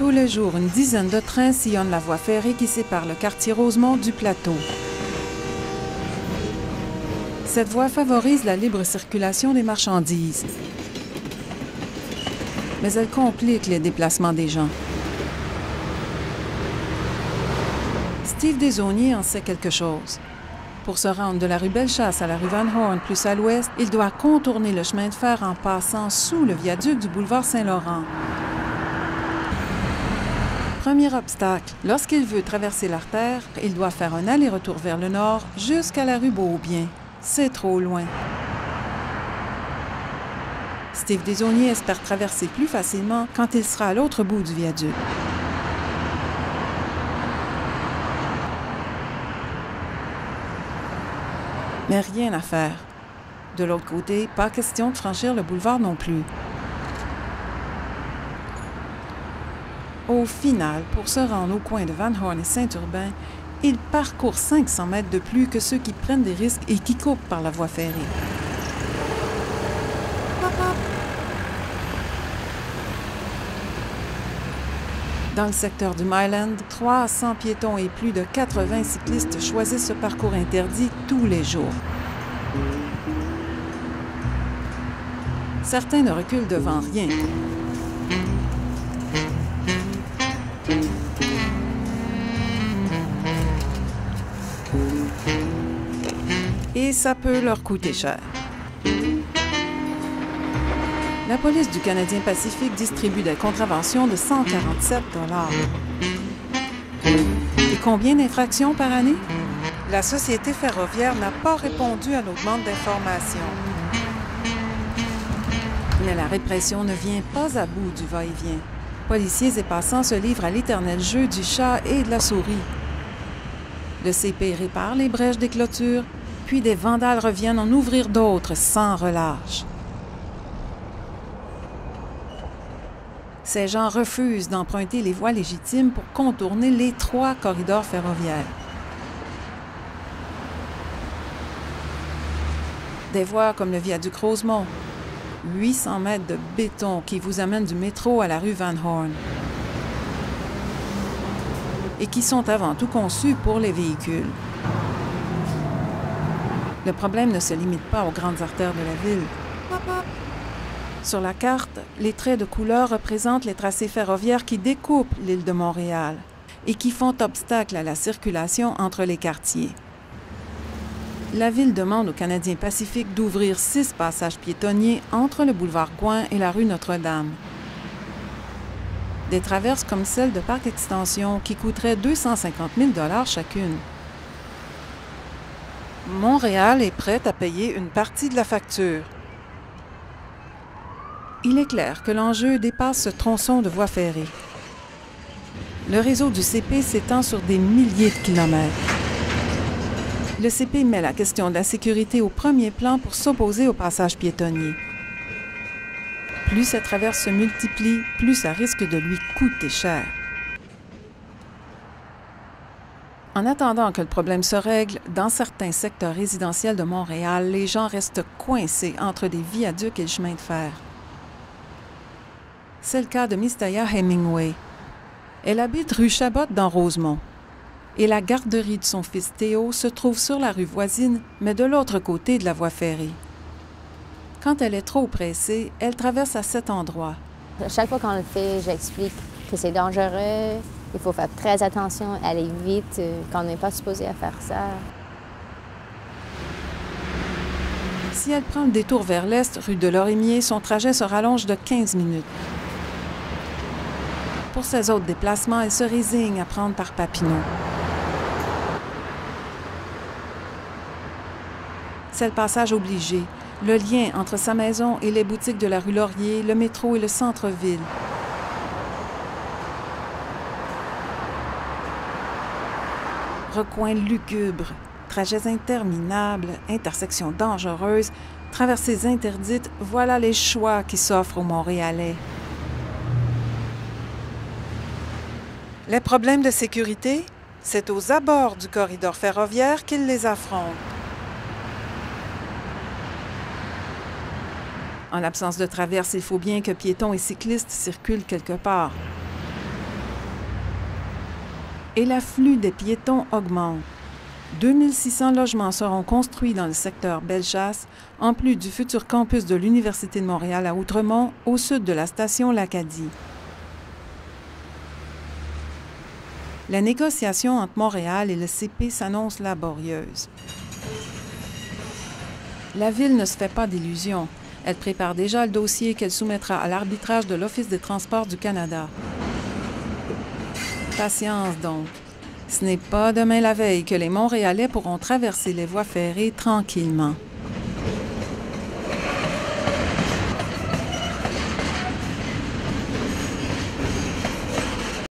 Tous les jours, une dizaine de trains sillonnent la voie ferrée qui sépare le quartier Rosemont du plateau. Cette voie favorise la libre circulation des marchandises. Mais elle complique les déplacements des gens. Steve Desaulniers en sait quelque chose. Pour se rendre de la rue Bellechasse à la rue Van Horn plus à l'ouest, il doit contourner le chemin de fer en passant sous le viaduc du boulevard Saint-Laurent. Premier obstacle, lorsqu'il veut traverser l'artère, il doit faire un aller-retour vers le nord jusqu'à la rue Beaubien. C'est trop loin. Steve Desaulniers espère traverser plus facilement quand il sera à l'autre bout du viaduc. Mais rien à faire. De l'autre côté, pas question de franchir le boulevard non plus. Au final, pour se rendre au coin de Van Horn et Saint-Urbain, il parcourt 500 mètres de plus que ceux qui prennent des risques et qui coupent par la voie ferrée. Dans le secteur du Myland, 300 piétons et plus de 80 cyclistes choisissent ce parcours interdit tous les jours. Certains ne reculent devant rien. Et ça peut leur coûter cher. La police du Canadien Pacifique distribue des contraventions de 147 $. Et combien d'infractions par année? La Société ferroviaire n'a pas répondu à nos demandes d'information. Mais la répression ne vient pas à bout du va-et-vient. Policiers et passants se livrent à l'éternel jeu du chat et de la souris. Le CP répare les brèches des clôtures, puis des vandales reviennent en ouvrir d'autres sans relâche. Ces gens refusent d'emprunter les voies légitimes pour contourner les 3 corridors ferroviaires. Des voies comme le viaduc Rosemont, 800 mètres de béton qui vous amènent du métro à la rue Van Horn et qui sont avant tout conçus pour les véhicules. Le problème ne se limite pas aux grandes artères de la ville. Sur la carte, les traits de couleur représentent les tracés ferroviaires qui découpent l'île de Montréal et qui font obstacle à la circulation entre les quartiers. La Ville demande au Canadien Pacifique d'ouvrir 6 passages piétonniers entre le boulevard Gouin et la rue Notre-Dame. Des traverses comme celle de Parc Extension qui coûteraient 250 000 $ chacune. Montréal est prête à payer une partie de la facture. Il est clair que l'enjeu dépasse ce tronçon de voie ferrée. Le réseau du CP s'étend sur des milliers de kilomètres. Le CP met la question de la sécurité au premier plan pour s'opposer au passage piétonnier. Plus cette traverse se multiplie, plus ça risque de lui coûter cher. En attendant que le problème se règle, dans certains secteurs résidentiels de Montréal, les gens restent coincés entre des viaducs et le chemin de fer. C'est le cas de Mystaya Hemingway. Elle habite rue Chabot dans Rosemont. Et la garderie de son fils Théo se trouve sur la rue voisine, mais de l'autre côté de la voie ferrée. Quand elle est trop pressée, elle traverse à cet endroit. Chaque fois qu'on le fait, j'explique que c'est dangereux, il faut faire très attention, aller vite, qu'on n'est pas supposé à faire ça. Si elle prend le détour vers l'est, rue de Lorimier, son trajet se rallonge de 15 minutes. Pour ses autres déplacements, elle se résigne à prendre par Papineau. C'est le passage obligé, le lien entre sa maison et les boutiques de la rue Laurier, le métro et le centre-ville. Recoins lugubres, trajets interminables, intersections dangereuses, traversées interdites, voilà les choix qui s'offrent aux Montréalais. Les problèmes de sécurité, c'est aux abords du corridor ferroviaire qu'ils les affrontent. En l'absence de traverse, il faut bien que piétons et cyclistes circulent quelque part. et l'afflux des piétons augmente. 2600 logements seront construits dans le secteur Bellechasse, en plus du futur campus de l'Université de Montréal à Outremont, au sud de la station L'Acadie. La négociation entre Montréal et le CP s'annonce laborieuse. La Ville ne se fait pas d'illusions. Elle prépare déjà le dossier qu'elle soumettra à l'arbitrage de l'Office des transports du Canada. Patience donc. Ce n'est pas demain la veille que les Montréalais pourront traverser les voies ferrées tranquillement.